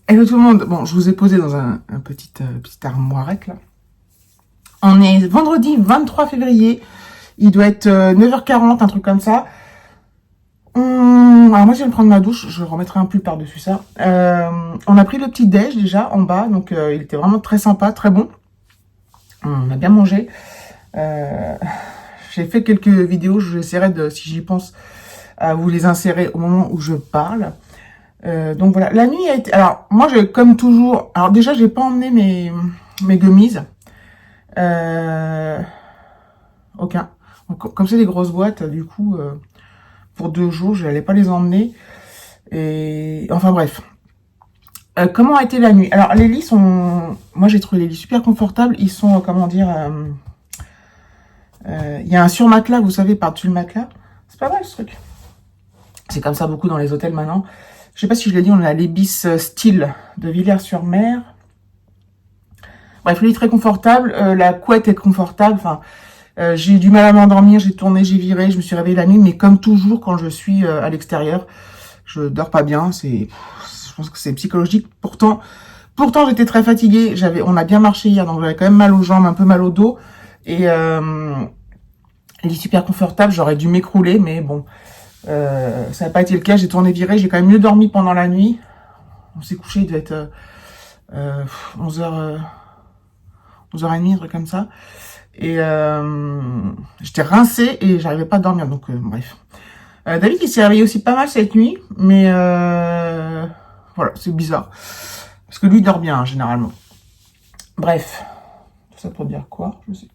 Hello tout le monde. Bon, je vous ai posé dans un petite armoirette là. On est vendredi 23 février. Il doit être 9h40, un truc comme ça. Alors moi je viens de prendre ma douche, je remettrai un pull par-dessus ça. On a pris le petit déj déjà en bas, donc il était vraiment très sympa, très bon. On a bien mangé. J'ai fait quelques vidéos, j'essaierai de, si j'y pense, à vous les insérer au moment où je parle. Donc voilà, la nuit a été... Alors, moi, comme toujours... Alors déjà, j'ai pas emmené mes gummies. Aucun. Donc, comme c'est des grosses boîtes, du coup, pour 2 jours, je n'allais pas les emmener. Et enfin, bref. Comment a été la nuit? Alors, les lits sont... Moi, j'ai trouvé les lits super confortables. Ils sont, comment dire... Il y a un surmatelas, vous savez, par-dessus le matelas. C'est pas mal, ce truc. C'est comme ça beaucoup dans les hôtels, maintenant. Je sais pas si je l'ai dit, on a l'Ibis Style de Villers-sur-Mer. Bref, le lit très confortable, la couette est confortable. Enfin, j'ai eu du mal à m'endormir, j'ai tourné, j'ai viré, je me suis réveillée la nuit, mais comme toujours quand je suis à l'extérieur, je dors pas bien. Je pense que c'est psychologique. Pourtant, j'étais très fatiguée. On a bien marché hier, donc j'avais quand même mal aux jambes, un peu mal au dos, et le lit super confortable. J'aurais dû m'écrouler, mais bon. Ça n'a pas été le cas, j'ai tourné viré, j'ai quand même mieux dormi pendant la nuit. On s'est couché, il devait être 11h, 11h30, un truc comme ça. Et j'étais rincée et j'arrivais pas à dormir, donc bref. David, il s'est réveillé aussi pas mal cette nuit, mais voilà, c'est bizarre. Parce que lui, il dort bien, hein, généralement. Bref, tout ça pour dire quoi? Je sais.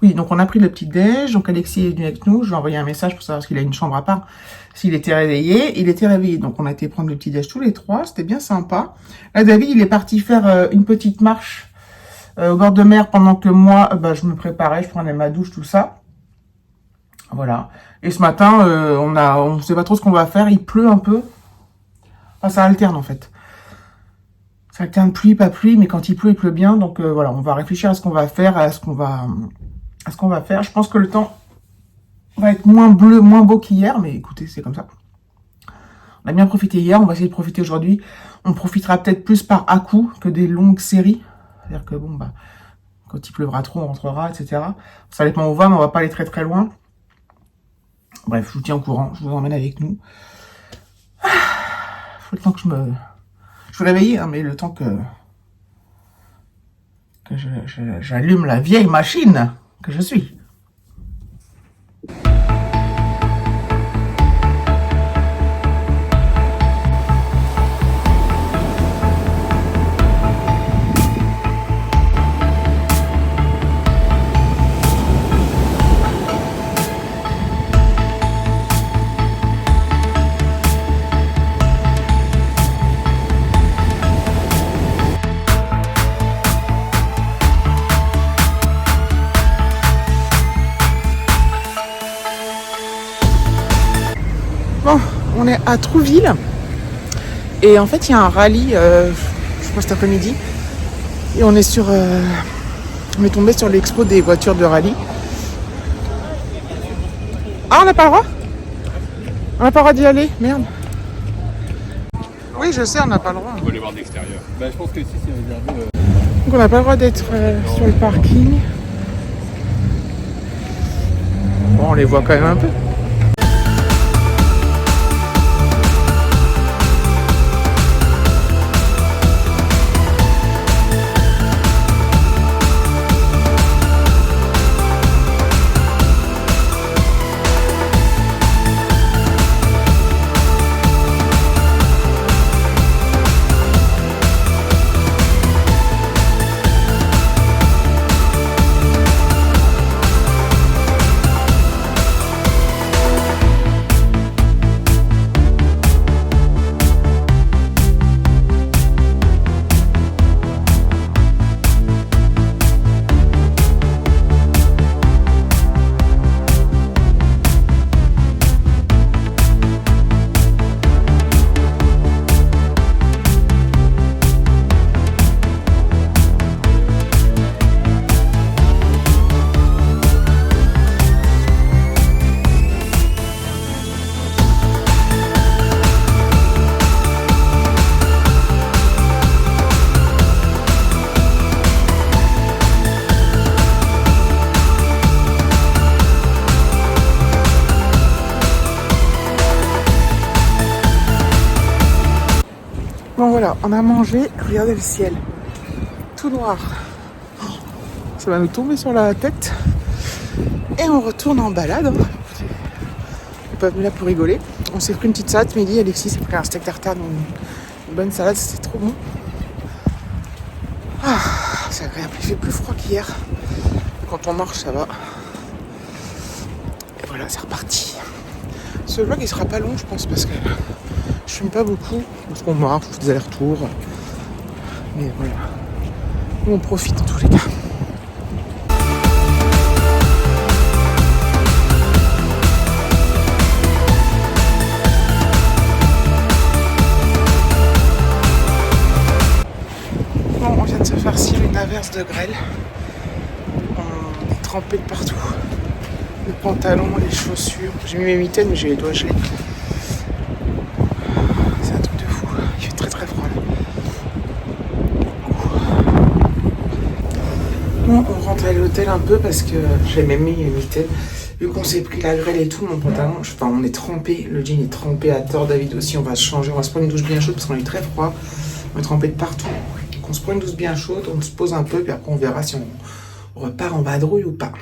Oui, donc on a pris le petit déj, donc Alexis est venu avec nous, je lui ai envoyé un message pour savoir s'il a une chambre à part, s'il était réveillé. Il était réveillé, donc on a été prendre le petit déj tous les trois, c'était bien sympa. Là, David, il est parti faire une petite marche au bord de mer pendant que moi, je me préparais, je prenais ma douche, tout ça. Voilà. Et ce matin, on sait pas trop ce qu'on va faire, il pleut un peu. Enfin, ça alterne en fait. Ça alterne pluie, pas pluie, mais quand il pleut bien. Donc voilà, on va réfléchir à ce qu'on va faire, à ce qu'on va faire. Je pense que le temps va être moins bleu, moins beau qu'hier, mais écoutez, c'est comme ça. On a bien profité hier, on va essayer de profiter aujourd'hui. On profitera peut-être plus par à-coup que des longues séries. C'est-à-dire que bon, quand il pleuvra trop, on rentrera, etc. Ça dépend où on va, mais on va pas aller très très loin. Bref, je vous tiens au courant, je vous emmène avec nous. Faut le temps que je me réveille, hein, mais le temps que j'allume la vieille machine que je suis. Bon, on est à Trouville et en fait il y a un rallye, je crois cet après-midi, et on est on est tombé sur l'expo des voitures de rallye. Ah, on n'a pas le droit? On n'a pas le droit d'y aller, merde. Oui, je sais, on n'a pas le droit. On va aller voir de l'extérieur. Je pense que si c'est réservé. Donc on n'a pas le droit d'être sur le parking. Bon, on les voit quand même un peu. on a mangé, regardez le ciel, tout noir. Ça va nous tomber sur la tête. Et on retourne en balade. On n'est pas venu là pour rigoler. On s'est pris une petite salade midi. Alexis s'est pris un steak tartare, donc une bonne salade, c'était trop bon. Ah, c'est agréable. Il fait plus froid qu'hier. Quand on marche, ça va. Et voilà, c'est reparti. Ce vlog, il sera pas long, je pense, parce que je fume pas beaucoup. Parce qu'on marche, on fait des allers-retours. Mais voilà. Nous, on profite en tous les cas. Bon, on vient de se farcir une averse de grêle. On est trempé de partout. Les pantalons, les chaussures. J'ai mis mes mitaines, mais j'ai les doigts gelés. C'est un truc de fou. Il fait très très froid là. Bon, on rentre à l'hôtel un peu parce que j'ai même mis mes mitaines. Vu qu'on s'est pris la grêle et tout, mon pantalon, enfin on est trempé. Le jean est trempé à tort. David aussi, on va se changer. On va se prendre une douche bien chaude parce qu'on est très froid. On est trempé de partout. Donc on se prend une douche bien chaude, on se pose un peu, puis après on verra si on repart en vadrouille ou pas.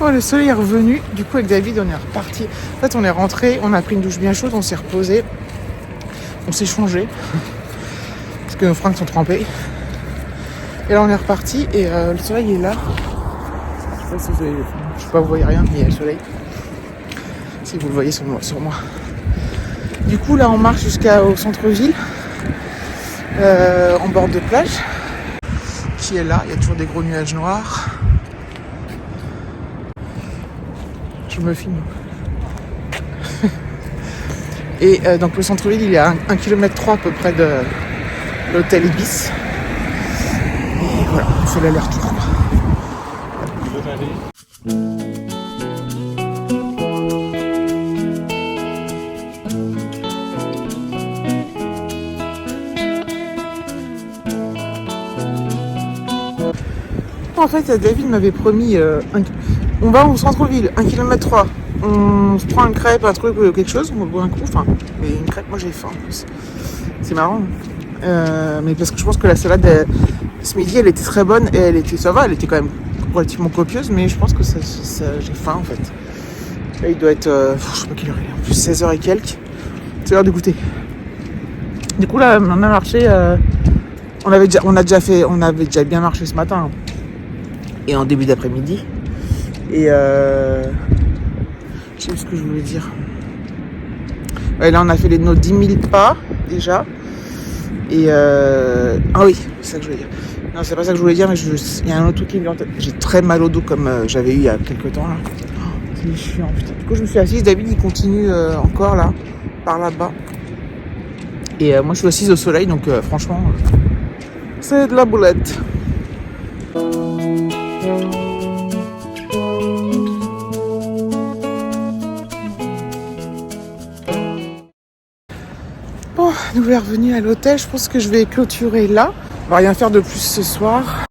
Oh, le soleil est revenu, du coup avec David on est reparti. En fait on est rentré, on a pris une douche bien chaude, on s'est reposé, on s'est changé, parce que nos fringues sont trempées. Et là on est reparti et le soleil est là. Je sais pas si vous voyez rien, mais il y a le soleil. Si vous le voyez sur moi. Du coup là on marche jusqu'au centre-ville, en bord de plage, qui est là, il y a toujours des gros nuages noirs. Je me filme. Et donc le centre-ville, il est à 1,3 km à peu près de l'hôtel Ibis. Et voilà, on fait l'aller-retour. En fait, David m'avait promis on va au centre-ville, 1,3 km. On se prend une crêpe, un truc, quelque chose, on boit un coup. Enfin, mais une crêpe, moi j'ai faim en plus. C'est marrant. Mais parce que je pense que la salade, ce midi, elle était très bonne et elle était quand même relativement copieuse, mais je pense que j'ai faim en fait. Là, il doit être, je sais pas quelle heure il est, en plus 16h et quelques. C'est l'heure de goûter. Du coup, là, on a marché, on avait déjà bien marché ce matin. Et en début d'après-midi. Et je sais plus ce que je voulais dire. Ouais, là on a fait nos 10 000 pas déjà. Et ah oui, c'est ça que je voulais dire. Non, c'est pas ça que je voulais dire, mais il y a un autre truc qui me vient en tête. J'ai très mal au dos comme j'avais eu il y a quelques temps là. Oh, c'est chiant putain. Du coup je me suis assise, David il continue encore là, par là-bas. Et moi je suis assise au soleil, donc franchement, c'est de la boulette. Bon, nous est revenu à l'hôtel. Je pense que je vais clôturer là. On va rien faire de plus ce soir.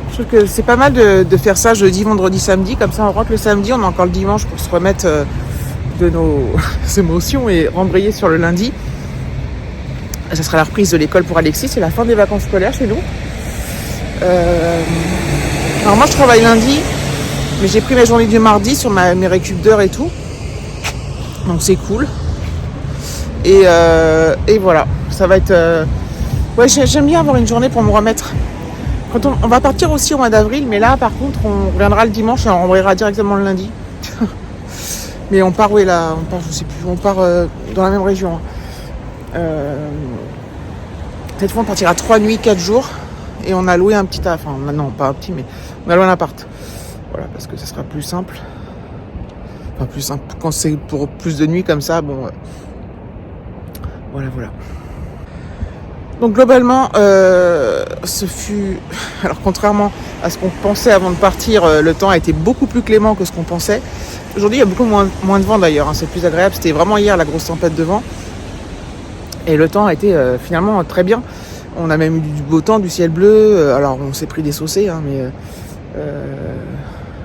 Je trouve que c'est pas mal de faire ça jeudi, vendredi, samedi. Comme ça, on rentre le samedi, on a encore le dimanche pour se remettre de nos émotions et rembrayer sur le lundi. Ça sera la reprise de l'école pour Alexis. C'est la fin des vacances scolaires chez nous. Alors moi, je travaille lundi, mais j'ai pris mes journées du mardi sur mes récup d'heures et tout. Donc c'est cool. Et voilà, ça va être... Ouais, j'aime bien avoir une journée pour me remettre. Quand on va partir aussi au mois d'avril, mais là, par contre, on reviendra le dimanche et on rembrayera directement le lundi. Mais on part, oui, là, je sais plus, on part dans la même région. Cette fois, on partira 3 nuits, 4 jours. Et on a loué un petit... Enfin, non, pas un petit, mais on a loué un appart. Voilà, parce que ça sera plus simple. Enfin, plus simple. Quand c'est pour plus de nuits comme ça, bon... Voilà. Donc globalement, ce fut... Alors contrairement à ce qu'on pensait avant de partir, le temps a été beaucoup plus clément que ce qu'on pensait. Aujourd'hui, il y a beaucoup moins de vent d'ailleurs, hein, c'est plus agréable. C'était vraiment hier la grosse tempête de vent. Et le temps a été finalement très bien. On a même eu du beau temps, du ciel bleu. Alors on s'est pris des saucées, hein, mais...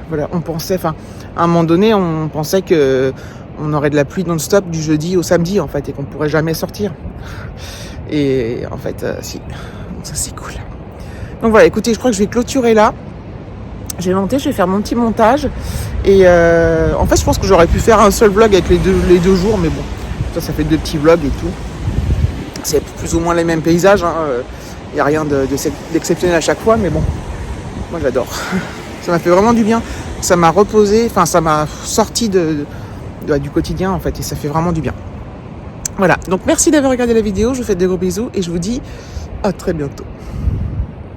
voilà, on pensait... Enfin, à un moment donné, on pensait que... on aurait de la pluie non-stop du jeudi au samedi en fait et qu'on pourrait jamais sortir. Et en fait, si. Donc ça, c'est cool. Donc voilà, écoutez, je crois que je vais clôturer là. J'ai monté, je vais faire mon petit montage. Et en fait, je pense que j'aurais pu faire un seul vlog avec les deux jours. Mais bon, ça fait 2 petits vlogs et tout. C'est plus ou moins les mêmes paysages. Il n'y a rien d'exceptionnel à chaque fois. Mais bon, moi j'adore. Ça m'a fait vraiment du bien. Ça m'a reposé. Enfin, ça m'a sorti du quotidien en fait. Et ça fait vraiment du bien. Voilà, donc merci d'avoir regardé la vidéo. Je vous fais de gros bisous. Et je vous dis à très bientôt.